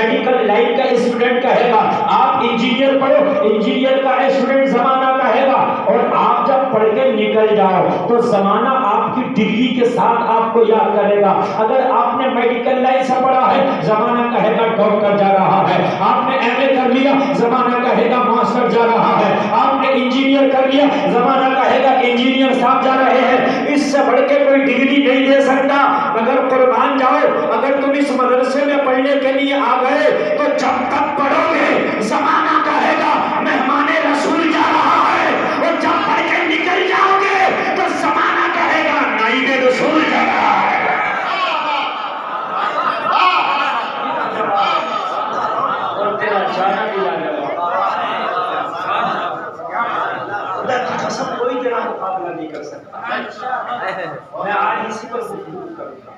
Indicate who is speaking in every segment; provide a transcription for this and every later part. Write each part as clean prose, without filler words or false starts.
Speaker 1: Medical line کا student کہے گا آپ انجینئر پڑھو، انجینئر کا اسٹوڈنٹ زمانہ کہے گا، اور آپ جب پڑھ کے نکل جاؤ تو زمانہ آپ کی ڈگری کے ساتھ آپ کو یاد کرے گا۔ اگر آپ نے میڈیکل لائن سے پڑھا ہے زمانہ کہے گا ڈاکٹر جا رہا ہے، آپ نے ایم اے کر لیا زمانہ کہے گا ماسٹر جا رہا ہے، آپ نے انجینئر کر لیا زمانہ کہے گا انجینئر صاحب جا رہے ہیں۔ اس سے بڑھ کے کوئی ڈگری نہیں دے سکتا، مگر قربان جاؤ اگر تم اس مدرسے میں پڑھنے کے لیے آ گئے تو جب تک پڑھو گے زمانہ کہے گا مہمان رسول جا رہا ہے، اور جب پڑھ کے نکل جاؤ گے تو زمانہ کہے گا نائب رسول جا رہا ہے۔ اور تیرا جانا بھی کوئی تیرا مقابلہ نہیں کر سکتا۔ میں آج اسی پر گفتگو کروں گا،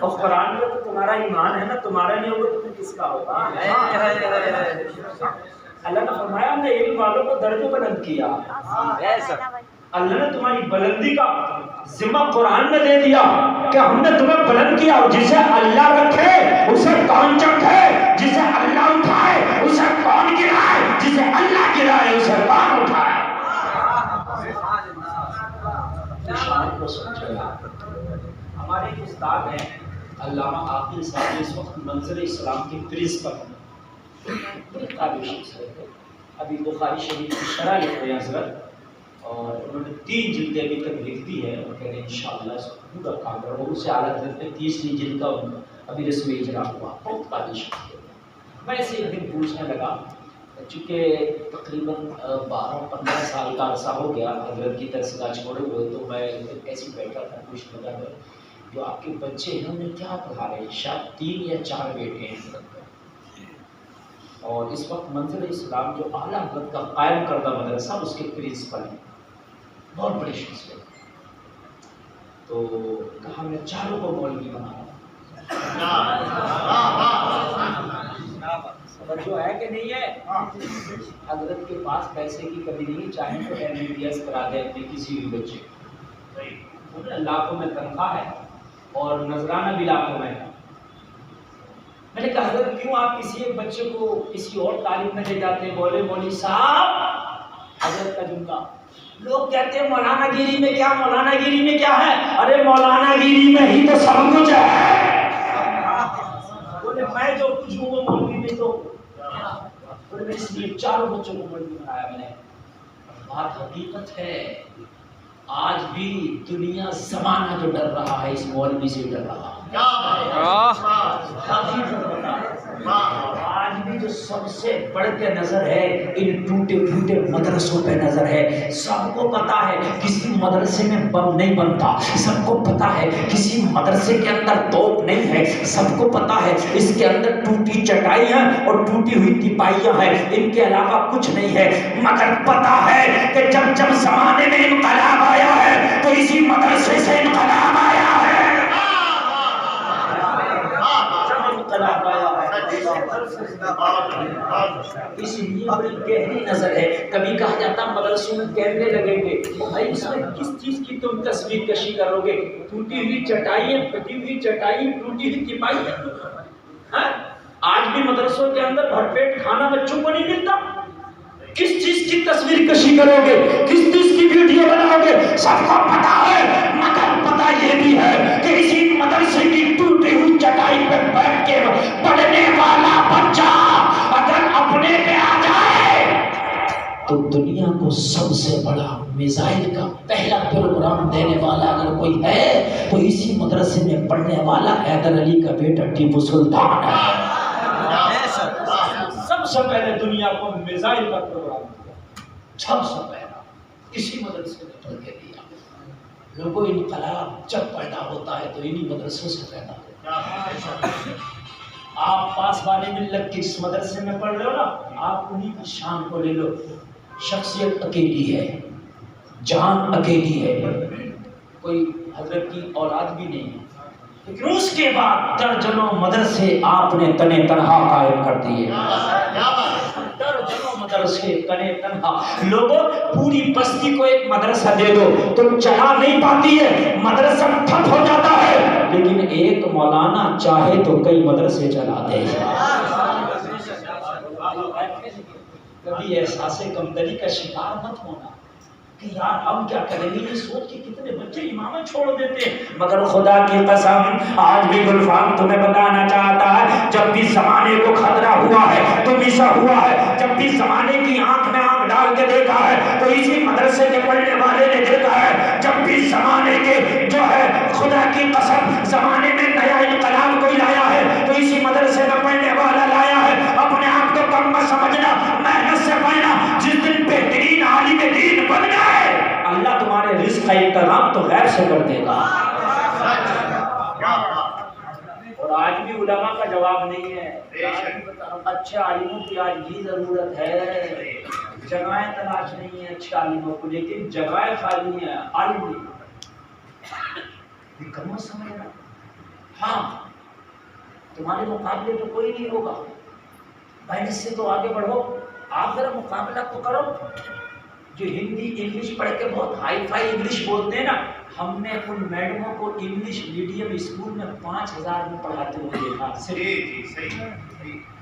Speaker 1: اور قرآن میں تو تمہارا ایمان ہے نا، تمہارا نہیں ہوگا تو پھر کس کا ہوگا؟ اللہ نے فرمایا ہم نے علم والوں کو درجہ بلند کیا، اللہ نے تمہاری بلندی کا ذمہ قرآن میں دے دیا کہ ہم نے تمہیں بلند کیا، اور جسے اللہ رکھے اسے کون چکھے، جسے اللہ اٹھائے اسے کون گرائے، جسے اللہ گرائے اسے کون اٹھائے۔ شان کو سمجھے ہمارے ایک استاد ہیں علامہ عاقل صاحب، اس وقت منظر اسلام کے پرنسپل ہیں، بڑے قابل شخص ہے، ابھی بخاری شریف کی شرح لکھ رہے ہیں حضرت، اور انہوں نے 3 جلدیں ابھی تک لکھ دی ہے، اور کہہ رہے ہیں انشاءاللہ اس کو پورا کام کرو، اس سے اعلیٰ حضرت میں 30ویں جلد کا ابھی رسم اجرا ہوا، بہت قابل شخص ہے۔ میں اسے ایک دن پوچھنے لگا، چونکہ تقریباً 12-15 سال کا عرصہ ہو گیا حضرت کی درسگاہ چھوڑے ہوئے، تو میں ایسے بیٹھا تھا پوچھنے لگا جو آپ کے بچے ہیں انہیں کیا پڑھا رہے ہیں، شاید 3 یا 4 بیٹے ہیں، اور اس وقت منظر اسلام جو اعلیٰ حضرت کا قائم کردہ مدرسہ اس کے پرنسپل ہیں، بہت بڑے شخصیت۔ تو کہا میں 4 کو مولوی بنا رہا ہوں۔ جو ہے کہ نہیں ہے، حضرت کے پاس پیسے کی کمی نہیں، چاہے تو MBBS کرا دے اپنے کسی بھی بچے کو، لاکھوں میں تنخواہ ہے اور نذرانہ بھی لاکھوں میں ہے۔ میں نے کہا حضرت کیوں آپ کسی ایک بچے کو کسی اور تعلیم میں لے جاتے ہیں؟ بولے مولوی صاحب، حضرت کا جملہ، لوگ کہتے ہیں مولانا گیری میں کیا، مولانا گیری میں کیا ہے؟ ارے مولانا گیری میں ہی تو سب کچھ ہے۔ بولے میں جو کچھ ہوں وہ مولوی میں تو، بولے اس لیے 4 بچوں کو مولوی بنایا میں نے۔ بات حقیقت ہے، آج بھی دنیا زمانہ جو ڈر رہا ہے اس مولوی سے ڈر رہا ہے۔ آج بھی جو سب سے بڑھ کے نظر ہے ان ٹوٹے پھوٹے مدرسوں پہ نظر ہے۔ سب کو پتا ہے کسی مدرسے میں بم نہیں بنتا، سب کو پتا ہے کسی مدرسے کے اندر توپ نہیں ہے، سب کو پتا ہے اس کے اندر ٹوٹی چٹائیاں اور ٹوٹی ہوئی تپائیاں ہیں، ان کے علاوہ کچھ نہیں ہے۔ مگر پتا ہے کہ جب جب زمانے میں انقلاب آیا ہے تو اسی مدرسے سے انقلاب آیا ہے۔ اس لیے بڑی گہری نظر ہے۔ کبھی کہا جاتا مدرسوں میں کیمرے لگیں گے، بھائی اس میں کس چیز کی تم تصویر کشی کرو گے؟ ٹوٹی ہوئی چٹائیاں، پھٹی ہوئی چٹائی، ٹوٹی ہوئی تپائیاں۔ آج بھی مدرسوں کے اندر بھر پیٹ کھانا بچوں کو نہیں ملتا، کس چیز کی تصویر کشی کرو گے، کس چیز کی ویڈیو بناؤ گے؟ سب کو پتا ہے، مگر پتا یہ بھی ہے کہ اسی مدرسے کی ٹوٹی ہوئی چٹائی پہ بیٹھ کے پڑھنے والا بچہ اگر اپنے پہ آ جائے تو دنیا کو سب سے بڑا میزائل کا پہلا پروگرام دینے والا اگر کوئی ہے تو اسی مدرسے میں پڑھنے والا حیدر علی کا بیٹا ٹیپو سلطان ہے۔ سب سے پہلے دنیا کو میزائل کا پروگرام دیا، سب سے پہلا اسی مدرسے میں پڑھ کے دیا۔ لوگوں انقلاب جب پیدا ہوتا ہے تو انہی مدرسوں سے پیدا ہوتا ہے۔ آپ پاسبان ملت کے اس مدرسے میں پڑھ رہے ہو نا، آپ انہی کی شان کو لے لو۔ شخصیت اکیلی ہے، جان اکیلی ہے، کوئی حضرت کی اولاد بھی نہیں ہے، لیکن اس کے بعد درجنوں مدرسے آپ نے تنے تنہا قائم کر دیے۔ درجنوں مدرسے تنے تنہا۔ لوگوں پوری بستی کو ایک مدرسہ دے دو تو چلا نہیں پاتی ہے، مدرسہ ٹھپ ہو جاتا ہے، لیکن ایک مولانا چاہے تو کئی مدرسے چلا دے۔ کبھی احساس کمتری کا شکار مت ہونا کہ یار ہم کیا کریں گے، یہ سوچ کے کتنے بچے امامت چھوڑ دیتے ہیں۔ مگر خدا کی قسم آج بھی گلفام تمہیں بتانا چاہتا ہے، جب بھی زمانے کو خطرہ ہوا ہے تو مشا ہوا ہے، جب بھی زمانے کی آنکھ میں آنکھ ڈال کے دیکھا ہے تو اسی مدرسے کے پڑھنے والے نے دیکھا ہے، جب بھی زمانے کے جو ہے خدا کی قسم زمانے میں نیا انقلاب کوئی لایا ہے تو اسی مدرسے میں پڑھنے والا لایا ہے۔ اپنے آپ کو کم مت سمجھنا، محنت سے پڑھنا، جس دن بہترین عالم دین بن گئے اللہ تمہارے رزق کا انتظام تو غیر سے کر دے گا۔ اور آج بھی علماء کا جواب نہیں ہے، اچھے عالموں کی آج بھی ضرورت ہے، جگہیں تلاش نہیں ہے اچھے عالموں کو، لیکن جگہیں خالی ہیں، عالم نہیں۔ کم سمجھنا، ہاں تمہارے مقابلے تو کوئی نہیں ہوگا، محنت سے تو آگے بڑھو، آپ ذرا مقابلہ تو کرو۔ جو ہندی انگلش پڑھ کے بہت ہائی فائی انگلش بولتے ہیں نا، ہم نے ان میڈموں کو انگلش میڈیم اسکول میں 5000 میں پڑھاتے ہوئے دیکھا۔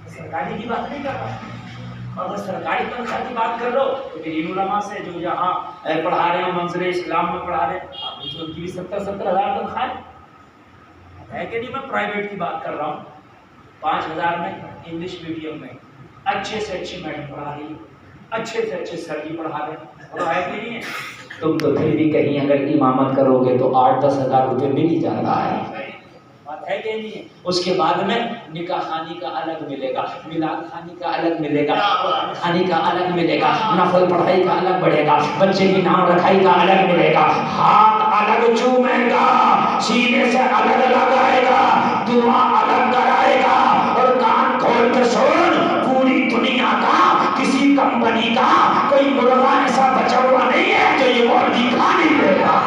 Speaker 1: سرکاری کی بات نہیں کر رہا، اگر سرکاری تنخواہ کی بات کر لو تو پھر ان علماء سے جو یہاں پڑھا رہے ہیں منظر اسلام میں پڑھا رہے ہیں، آپ ان کی بھی 70,000 تنخواہ ہے کہ نہیں؟ میں پرائیویٹ کی بات کر رہا ہوں، 5000 میں انگلش میڈیم میں اچھے سے اچھے میڈم پڑھا رہی ہے، اچھے سے اچھے سر بھی پڑھا رہے ہیں، اور ہے کہ نہیں ہے؟ تم تو پھر بھی کہیں اگر امامت کرو گے تو 8-10 ہزار روپے مل ہی جاتا ہے، بات ہے کہ نہیں ہے؟ اس کے بعد میں نکاح خانی کا الگ ملے گا، میلاد خانی کا الگ ملے گا، قرآن خانی کا الگ ملے گا، نفل پڑھائی کا الگ بڑھے گا، بچے کی نام رکھائی کا الگ ملے گا، ہاتھ الگ چومے گا، سینے سے الگ لگائے گا، دعا الگ کرائے گا، اور کان کھول کے سن، پوری دنیا کا کسی کمپنی کا کوئی مرغا ایسا بچا ہوا نہیں ہے جو یہ مرغی کھا نہیں دے گا۔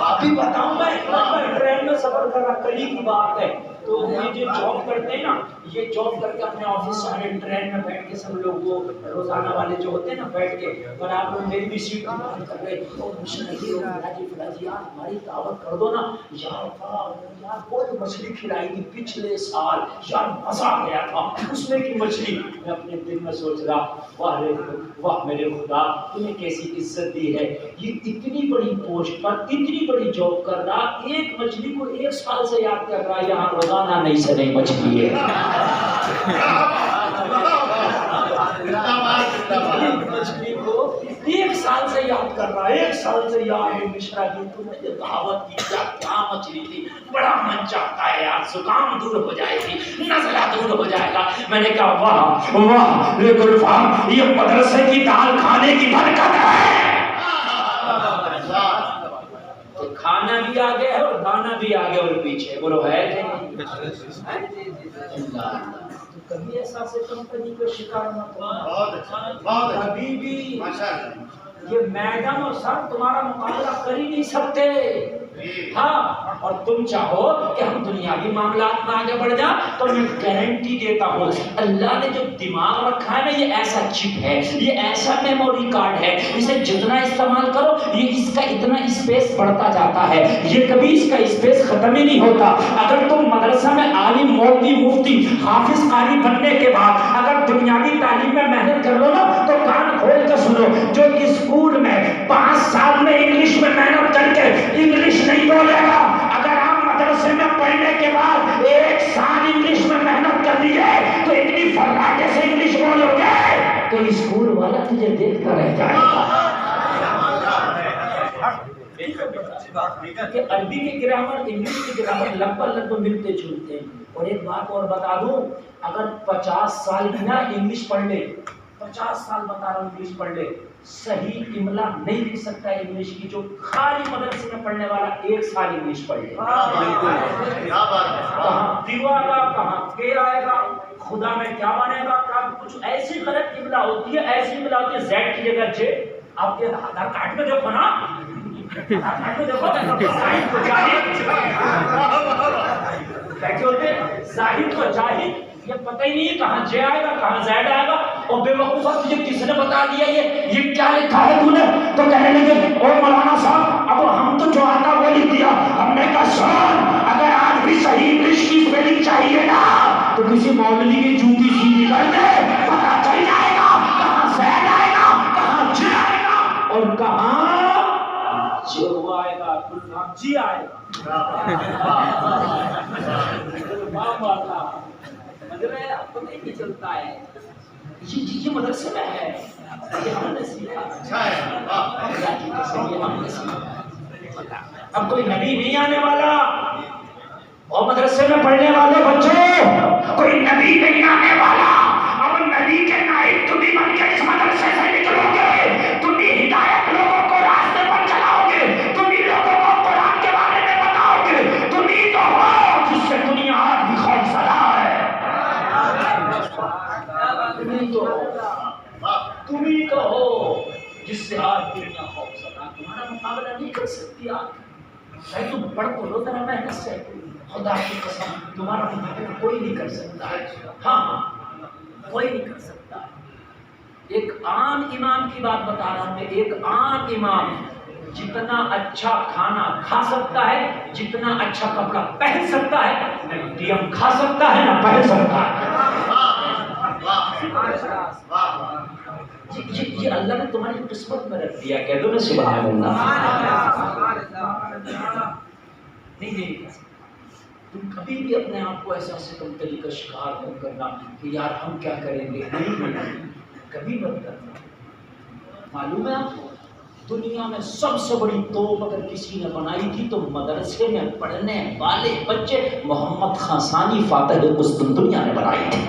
Speaker 1: ابھی بتاؤں میں ٹرین میں سفر کر رہا، کل کی بات ہے، تو یہ جو جاب کرتے ہیں نا، یہ جاب کر کے اپنے آفس سے ٹرین میں بیٹھ کے سب لوگ وہ روزانہ والے جو ہوتے ہیں نا بیٹھ کے، اور آپ لوگ میری بھی سیٹ کی بات کر رہے ہیں، اور مجھ سے نہیں فلا جی یار ہماری دعوت کر دو نا یار، کوئی مچھلی کھلائی تھی پچھلے سال یار، مزہ آ گیا تھا اس میں کی مچھلی۔ میں اپنے دل میں سوچ رہا واہ میرے خدا تمہیں کیسی عزت دی ہے، یہ اتنی بڑی پوسٹ پر اتنی بڑی جاب کر رہا، ایک مچھلی کو 1 سال سے یاد کر رہا، یہاں روزانہ نہیں سے نہیں مچھلی ہے، مچھلی کو 1 سال سے یاد کر رہا، 1 سال سے یاد مشرا جی تم نے دعوت کی کیا مچھلی تھی، بڑا من چاہتا ہے یار، زکام دور ہو جائے گی، نزلہ دور ہو جائے گا۔ میں نے کہا واہ واہ گلفام، یہ مدرسے کی دال کھانے کی برکت ہے، کھانا بھی آگے ہے اور گانا بھی آگے اور پیچھے، بولو ہے کہ کبھی ایسا سے کمپنی کو شکار مت ہونا، کبھی بھی یہ میڈم اور سر تمہارا مقابلہ کر ہی نہیں سکتے، ہاں، اور تم چاہو کہ ہم دنیاوی معاملات میں آگے بڑھ جائیں تو میں گارنٹی دیتا ہوں اللہ نے جو دماغ رکھا ہے نا، یہ ایسا چپ ہے، یہ ایسا میموری کارڈ ہے، اسے جتنا استعمال کرو یہ اس کا اتنا اسپیس بڑھتا جاتا ہے، یہ کبھی اس کا اسپیس ختم ہی نہیں ہوتا۔ اگر تم مدرسہ میں عالم مولوی مفتی حافظ قاری بننے کے بعد اگر دنیاوی تعلیم میں محنت کر لو نا تو کان کھول کے سنو، جو اسکول میں 5 سال میں انگلش میں محنت کر کے انگلش نہیں بولے گا، اگر آپ مدرسے میں پڑھنے کے بعد 1 سال انگلش میں محنت کر لیے تو اتنی فراٹے سے انگلش بولو گے تو اسکول والا تجھے دیکھتا رہ جائے گا۔ کہ عربی کے گرامر انگلش کے گرامر لگ بھگ ملتے جلتے ہیں، اور ایک بات اور بتا دوں، اگر 50 سال بھی نا انگلش پڑھ لے، 50 سال بتا رہا ہوں انگلش پڑھ لے، صحیح املا نہیں لکھ سکتا انگلش کی، جو خالی مدرسے میں پڑھنے والا 1 سال انگلش پڑھ لے، کہاں دیوا گا کہاں کے آئے گا، خدا میں کیا بنے گا، کچھ ایسی غلط املا ہوتی ہے، ایسی املا ہوتی ہے زیڈ کی جگہ جے، آپ کے آدھار کارڈ میں دیکھو نا، زاہد کو جاہد، یہ پتہ ہی نہیں کہاں جے آئے گا کہاں زیڈ آئے گا، اور بے وقوفہ تجھے کس نے بتا دیا یہ کیا لکھا ہے تو نے؟ تو کہنے لگے او مولانا صاحب اب ہم تو جو آتا وہ لکھ دیا. ہم نے کہا سن اگر آج بھی صحیح انگلش کی اسپیلنگ چاہیے نا تو کسی مولوی کی جوتی سیدھی کر دے, پتا چل جائے گا کہاں زید آئے گا کہاں جی آئے گا اور کہاں جو آئے گا گلاب جی آئے گا. آپ کو نہیں چلتا ہے یہ مدرسے میں ہے, یہ ہم نے سیکھا. اب کوئی نبی نہیں آنے والا اور مدرسے میں پڑھنے والے بچوں کوئی نبی نہیں آنے والا. اب نبی کے نائب تم بھی بن کے اس مدرسے سے نکلو گے, تم بھی ہدایت لوگوں کو راستے پر چلاؤ گے, تم بھی لوگوں کو قرآن کے بارے میں بتاؤ گے. تم ہی تو ہو جس سے دنیا آج بھی خوف زدہ ہے. تم ہی تو ہو جس سے آج دنیا خوف زدہ. تمہارا مقابلہ نہیں کر سکتی آج. تم پڑھ تو لو ذرا محنت سے, خدا کی قسم تمہارا مقابلہ کوئی نہیں کر سکتا. ہاں کوئی نہیں کر سکتا. ایک عام امام کی بات بتا رہا ہوں میں. ایک عام امام جتنا اچھا کھانا کھا سکتا ہے, جتنا اچھا کپڑا پہن سکتا ہے, نہ ڈیم کھا سکتا ہے نہ پہن سکتا ہے. یہ اللہ نے تمہاری قسمت میں رکھ دیا. کہہ دو نا سبحان اللہ. نہیں تم کبھی بھی اپنے آپ کو ایسا ستم تلی کا شکار مت کرنا کہ یار ہم کیا کریں گے. نہیں کبھی مت کرنا. معلوم ہے آپ کو دنیا میں سب سے بڑی توپ اگر کسی نے بنائی تھی تو مدرسے میں پڑھنے والے بچے محمد خان ثانی فاتح قسطنطنیہ نے بنائی تھی.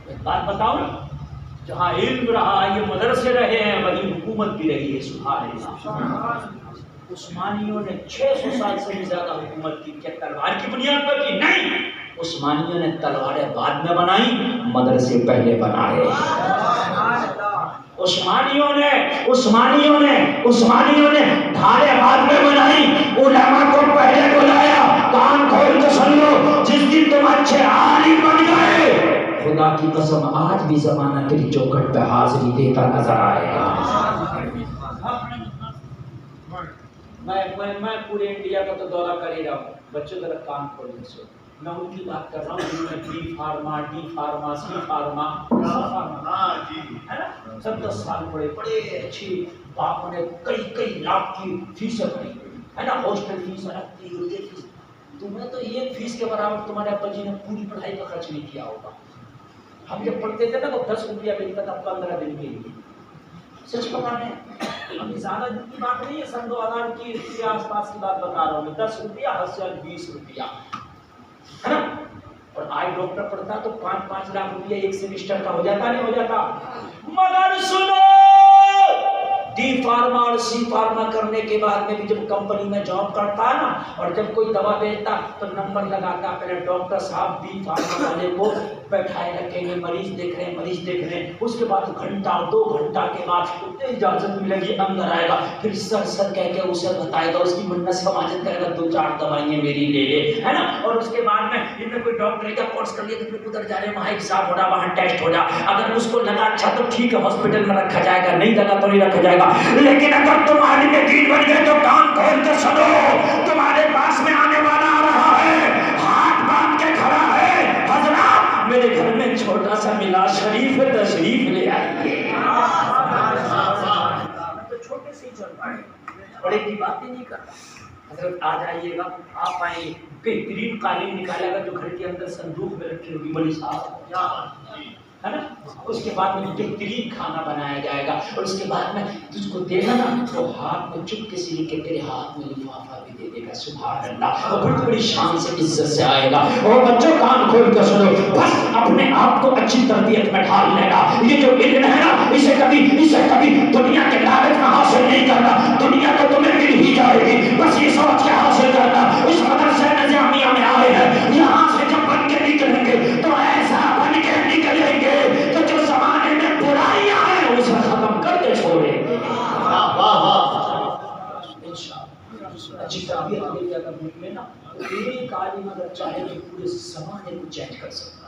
Speaker 1: ایک بات بتاؤ, جہاں علم رہا یہ مدرسے رہے ہیں وہیں حکومت بھی رہی ہے. سبحان اللہ. عثمانیوں نے 600 سال سے بھی زیادہ حکومت کی. کیا تلوار کی بنیاد پر کی؟ نہیں. عثمانیوں نے تلواریں بعد میں بنائی, مدرسے پہلے بنائے. عثمانیوں نے دھارے بعد میں بنائی, علماء کو پہلے بلایا. کان کھول کے سن لو, جس دن تم اچھے عالم بن گئے خدا کی قسم آج بھی زمانہ تیری چوکھٹ پہ حاضری دیتا نظر آئے گا. میں پورے انڈیا کا تو دورہ کر ہی رہا ہوں. بچوں ذرا کام کھولنے سے میں ان کی بات کر رہا ہوں جنہوں نے B pharma, D pharma, C pharma ہے نا 10 سال پڑھے, بڑے اچھی باپ نے کئی لاکھ کی فیس بھری ہے نا, ہاسٹل فیس الگ تھی, یہ فیس. تمہیں تو یہ فیس کے برابر تمہارے ابا جی نے پوری پڑھائی کا خرچ نہیں کیا ہوگا. ہم جب پڑھتے تھے نا تو 10 روپیہ ملتا تھا 15 دن کے لیے. سچ بتا رہے ہیں, ابھی زیادہ دن کی بات نہیں ہے, سن 2000 کے آس پاس کی بات بتا رہا ہوں. 10 روپیہ 20 روپیہ ہے نا. اور آج ڈاکٹر پڑھتا تو 5 لاکھ روپیہ ایک سیمسٹر کا ہو جاتا نہیں ہو جاتا. مگر سنو ڈی فارما اور سی فارما کرنے کے بعد میں بھی جب کمپنی میں جاب کرتا ہے نا اور جب کوئی دوا دیتا تو نمبر لگاتا, پہلے ڈاکٹر صاحب ڈی فارما والے کو بیٹھائے رکھیں گے, مریض دیکھ رہے ہیں. اس کے بعد گھنٹہ 2 گھنٹہ کے بعد اجازت ملے گی اندر آئے گا, پھر سر کہہ کے اسے بتائے گا, اس کی منت سماجت کرے گا, 2-4 دوائیاں میری لے لے ہے نا. اور اس کے بعد میں ان نے کوئی ڈاکٹر کا کورس کر لیا تو پھر ادھر جا رہے, وہاں ایگزام ہو رہا, وہاں ٹیسٹ ہو رہا. اگر اس کو لگا اچھا تو ٹھیک ہے ہاسپٹل میں رکھا جائے گا, نہیں لگا تو نہیں رکھا جائے گا. لیکن اگر تم عالم دین بن گئے تو کان کھول کے سنو, تمہارے پاس میں آنے والا آ رہا ہے, ہاتھ باندھ کے کھڑا ہے. حضرات میرے گھر میں چھوٹا سا میلاد شریف ہے, تشریف لے آئیے. تو چھوٹے سے ہی چل پائے, بڑے کی باتیں نہیں کرتا. حضرت آ جائیے گا, آپ آئیں گے, بہترین قالین نکالے گا جو گھر کے اندر صندوق میں رکھی ہوگی بڑی صاحب ہے نا. اس کے بعد میں بہترین کھانا بنایا جائے گا, اور اس کے بعد میں تجھ کو دینا نا تو ہاتھ میں چپکے سے لے کے تیرے ہاتھ میں لفافہ بھی دے دے گا. سبحان اللہ. اور بڑی بڑی شان سے عزت سے آئے گا. اور بچوں کان کھول کر سنو, بس اپنے آپ کو اچھی تربیت میں ڈال لینا. یہ جو علم ہے نا اسے کبھی دنیا کے لالچ میں حاصل نہیں کرنا. دنیا تو تمہیں مل ہی جائے گی, بس یہ سوچ کے حاصل کرنا. اس مدرسہ نظامیہ میں آئے ہیں, یہاں سے جب بن کے نکلیں گے تو ایسا بن کے نکلیں گے تو جو زمانے میں برائیاں ہیں اسے ختم کر کے چھوڑیں گے. اچھی تربیت لے کے اگر نکلے نا تو ایک عالم اگر چاہے تو پورے زمانے کو چینج کر سکتا ہے.